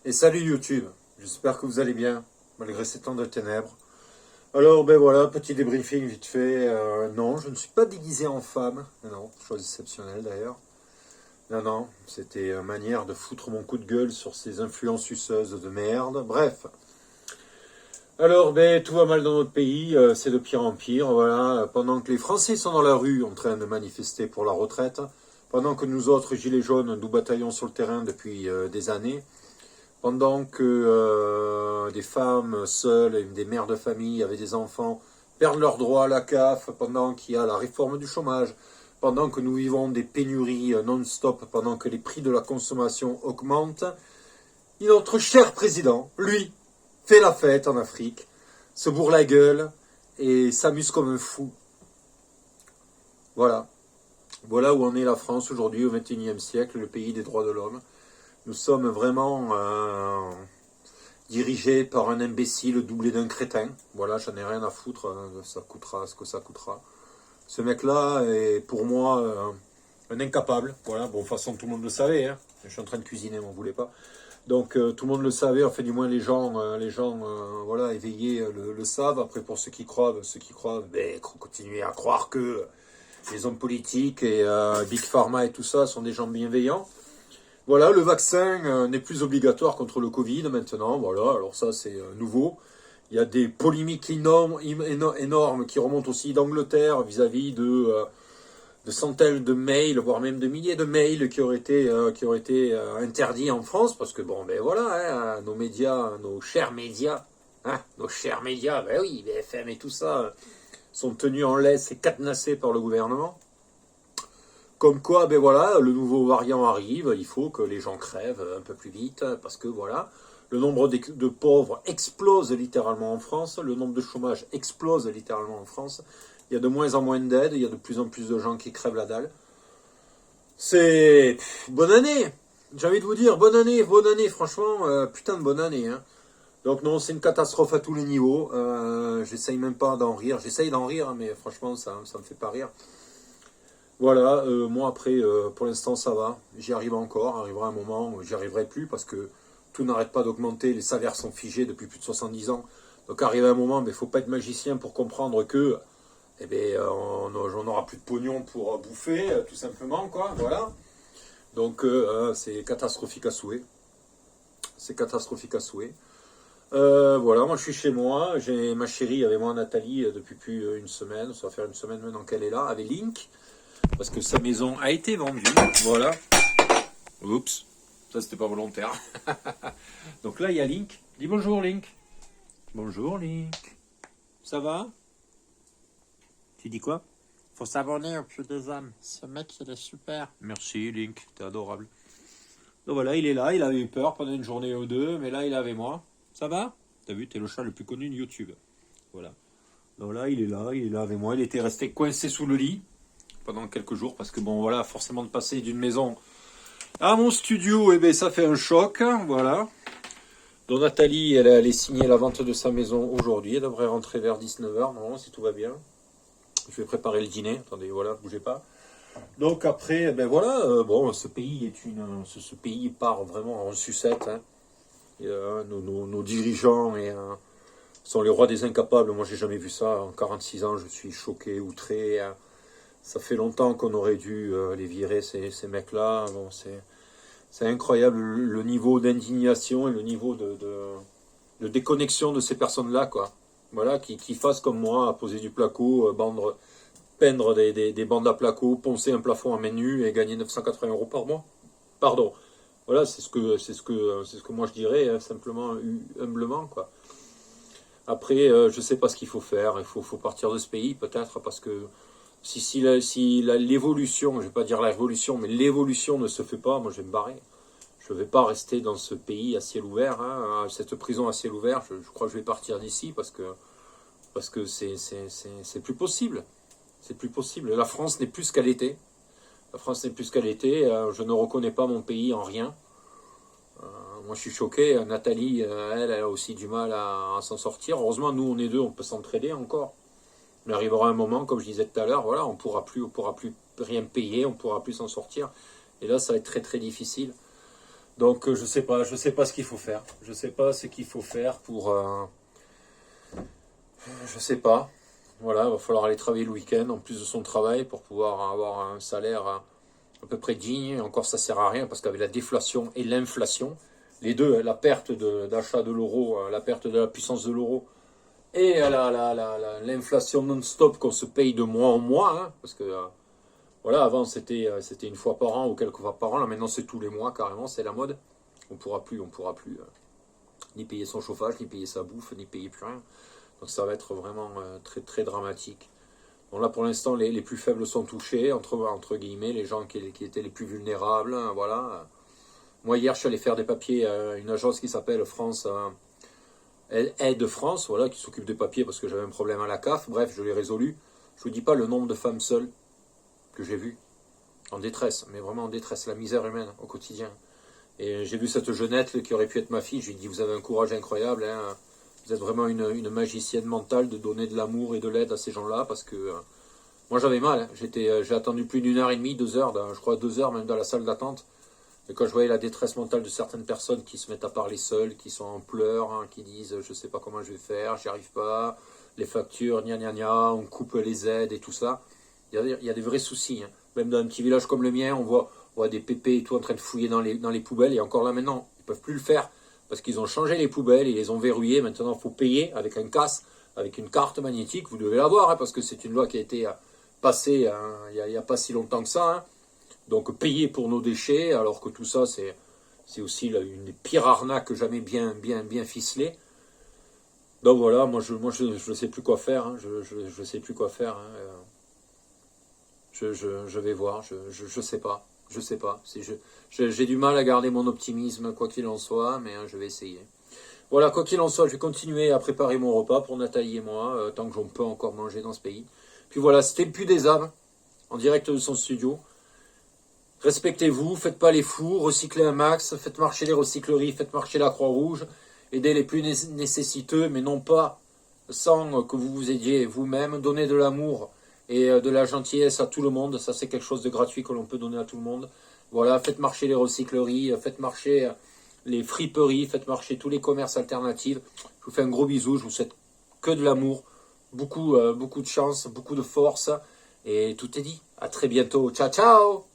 Et salut YouTube, j'espère que vous allez bien, malgré ces temps de ténèbres. Alors ben voilà, petit débriefing vite fait. Non, je ne suis pas déguisé en femme. Non, chose exceptionnelle d'ailleurs. Non, c'était une manière de foutre mon coup de gueule sur ces influences suceuses de merde. Bref. Alors ben tout va mal dans notre pays, c'est de pire en pire. Voilà, pendant que les Français sont dans la rue en train de manifester pour la retraite, pendant que nous autres gilets jaunes nous bataillons sur le terrain depuis des années, pendant que des femmes seules et des mères de famille avec des enfants perdent leurs droits à la CAF, pendant qu'il y a la réforme du chômage, pendant que nous vivons des pénuries non-stop, pendant que les prix de la consommation augmentent, et notre cher président, lui, fait la fête en Afrique, se bourre la gueule et s'amuse comme un fou. Voilà. Voilà où en est la France aujourd'hui au XXIe siècle, le pays des droits de l'homme. Nous sommes vraiment dirigés par un imbécile doublé d'un crétin. Voilà, j'en ai rien à foutre, ça coûtera ce que ça coûtera. Ce mec-là est pour moi un incapable. Voilà, bon, de toute façon, tout le monde le savait. Hein. Je suis en train de cuisiner, m'en voulez pas. Donc, tout le monde le savait. Enfin, du moins, les gens voilà, éveillés le savent. Après, pour ceux qui croient, ben, continuez à croire que les hommes politiques et Big Pharma et tout ça sont des gens bienveillants. Voilà, le vaccin n'est plus obligatoire contre le Covid maintenant. Voilà, alors ça c'est nouveau. Il y a des polémiques énormes qui remontent aussi d'Angleterre vis-à-vis de centaines de mails, voire même de milliers de mails qui auraient été interdits en France, parce que bon, ben voilà, hein, nos médias, nos chers médias, ben oui, BFM et tout ça, sont tenus en laisse et cadenassés par le gouvernement. Comme quoi, ben voilà, le nouveau variant arrive, il faut que les gens crèvent un peu plus vite, parce que voilà, le nombre de pauvres explose littéralement en France, le nombre de chômage explose littéralement en France, il y a de moins en moins d'aide, il y a de plus en plus de gens qui crèvent la dalle. C'est... bonne année. J'ai envie de vous dire, bonne année, franchement, putain de bonne année. Hein. Donc non, c'est une catastrophe à tous les niveaux, j'essaye même pas d'en rire, j'essaye d'en rire, mais franchement, ça me fait pas rire. Voilà, moi après, pour l'instant ça va, j'y arrive encore, arrivera un moment où j'y arriverai plus parce que tout n'arrête pas d'augmenter, les salaires sont figés depuis plus de 70 ans. Donc arrive un moment, il ne faut pas être magicien pour comprendre que eh ben, on n'aura plus de pognon pour bouffer, tout simplement, quoi, voilà. Donc c'est catastrophique à souhait. C'est catastrophique à souhait. Voilà, moi je suis chez moi, j'ai ma chérie avec moi, Nathalie, depuis plus une semaine, ça va faire une semaine maintenant qu'elle est là, avec Link. Parce que sa maison a été vendue. Voilà. Oups. Ça, c'était pas volontaire. Donc là, il y a Link. Dis bonjour, Link. Bonjour, Link. Ça va? Tu dis quoi? Faut s'abonner au Puits des âmes. Ce mec, il est super. Merci, Link. T'es adorable. Donc voilà, il est là. Il avait eu peur pendant une journée ou deux. Mais là, il est avec moi. Ça va? T'as vu, t'es le chat le plus connu de YouTube. Voilà. Donc là, il est là avec moi. Il était resté coincé sous le lit pendant quelques jours parce que bon voilà, forcément de passer d'une maison à mon studio, et ben ça fait un choc, voilà. Donc Nathalie, elle est allée signer la vente de sa maison aujourd'hui, elle devrait rentrer vers 19h, non, si tout va bien. Je vais préparer le dîner, attendez, voilà, bougez pas. Donc après, ben voilà, bon, ce pays ce pays part vraiment en sucette, hein. Et, nos dirigeants sont les rois des incapables. Moi, j'ai jamais vu ça. En 46 ans, je suis choqué, outré. Hein. Ça fait longtemps qu'on aurait dû les virer, ces mecs-là. Bon, c'est incroyable le niveau d'indignation et le niveau de déconnexion de ces personnes-là, quoi. Voilà, qui fassent comme moi, à poser du placo, peindre des bandes à placo, poncer un plafond à main nue et gagner 980 € par mois. Pardon. Voilà, c'est ce que moi je dirais, hein, simplement, humblement, quoi. Après, je sais pas ce qu'il faut faire. Il faut partir de ce pays, peut-être, parce que si l'évolution, je ne vais pas dire la révolution, mais l'évolution ne se fait pas, moi je vais me barrer. Je ne vais pas rester dans ce pays à ciel ouvert, hein, cette prison à ciel ouvert. Je crois que je vais partir d'ici parce que c'est plus possible. C'est plus possible. La France n'est plus ce qu'elle était. La France n'est plus ce qu'elle était. Je ne reconnais pas mon pays en rien. Moi je suis choqué. Nathalie, elle a aussi du mal à s'en sortir. Heureusement, nous on est deux, on peut s'entraider encore. Il arrivera un moment, comme je disais tout à l'heure, voilà, on pourra plus rien payer, on pourra plus s'en sortir. Et là, ça va être très très difficile. Donc je sais pas ce qu'il faut faire. Je sais pas ce qu'il faut faire pour... je sais pas. Voilà, il va falloir aller travailler le week-end en plus de son travail pour pouvoir avoir un salaire à peu près digne. Et encore, ça sert à rien parce qu'avec la déflation et l'inflation, les deux, la perte d'achat de l'euro, la perte de la puissance de l'euro et l'inflation non-stop qu'on se paye de mois en mois, hein, parce que voilà, avant c'était une fois par an ou quelques fois par an, là maintenant c'est tous les mois carrément, c'est la mode. On pourra plus ni payer son chauffage, ni payer sa bouffe, ni payer plus rien. Donc ça va être vraiment très très dramatique. Bon là pour l'instant les plus faibles sont touchés, entre guillemets, les gens qui étaient les plus vulnérables, hein, voilà. Moi hier je suis allé faire des papiers à une agence qui s'appelle France Aide France, voilà, qui s'occupe des papiers parce que j'avais un problème à la CAF, bref je l'ai résolu. Je vous dis pas le nombre de femmes seules que j'ai vues, en détresse, mais vraiment en détresse, la misère humaine au quotidien. Et j'ai vu cette jeunette qui aurait pu être ma fille, je lui ai dit vous avez un courage incroyable, hein. Vous êtes vraiment une magicienne mentale de donner de l'amour et de l'aide à ces gens-là, parce que moi j'avais mal, hein. J'ai attendu plus d'une heure et demie, 2 heures, je crois 2 heures même dans la salle d'attente. Et quand je voyais la détresse mentale de certaines personnes qui se mettent à parler seules, qui sont en pleurs, hein, qui disent je sais pas comment je vais faire, j'y arrive pas, les factures, gna gna gna, on coupe les aides et tout ça. Il y a des vrais soucis, hein. Même dans un petit village comme le mien, on voit des pépés et tout en train de fouiller dans les poubelles, et encore là maintenant, ils peuvent plus le faire. Parce qu'ils ont changé les poubelles, ils les ont verrouillées. Maintenant, il faut payer avec un casse, avec une carte magnétique. Vous devez l'avoir, hein, parce que c'est une loi qui a été passée hein, il n'y a pas si longtemps que ça. Hein. Donc, payer pour nos déchets, alors que tout ça, c'est aussi une des pires arnaques jamais bien ficelées. Donc voilà, moi je sais plus quoi faire. Hein, je sais plus quoi faire. Hein, je vais voir, je sais pas. Je sais pas. J'ai du mal à garder mon optimisme, quoi qu'il en soit, mais hein, je vais essayer. Voilà, quoi qu'il en soit, je vais continuer à préparer mon repas pour Nathalie et moi, tant que j'en peux encore manger dans ce pays. Puis voilà, c'était le Puy des âmes, en direct de son studio. Respectez-vous, faites pas les fous, recyclez un max, faites marcher les recycleries, faites marcher la Croix-Rouge, aidez les plus nécessiteux, mais non pas sans que vous vous aidiez vous-même, donnez de l'amour et de la gentillesse à tout le monde. Ça, c'est quelque chose de gratuit que l'on peut donner à tout le monde. Voilà, faites marcher les recycleries, faites marcher les friperies, faites marcher tous les commerces alternatifs. Je vous fais un gros bisou, je vous souhaite que de l'amour, beaucoup de chance, beaucoup de force, et tout est dit. À très bientôt, ciao ciao.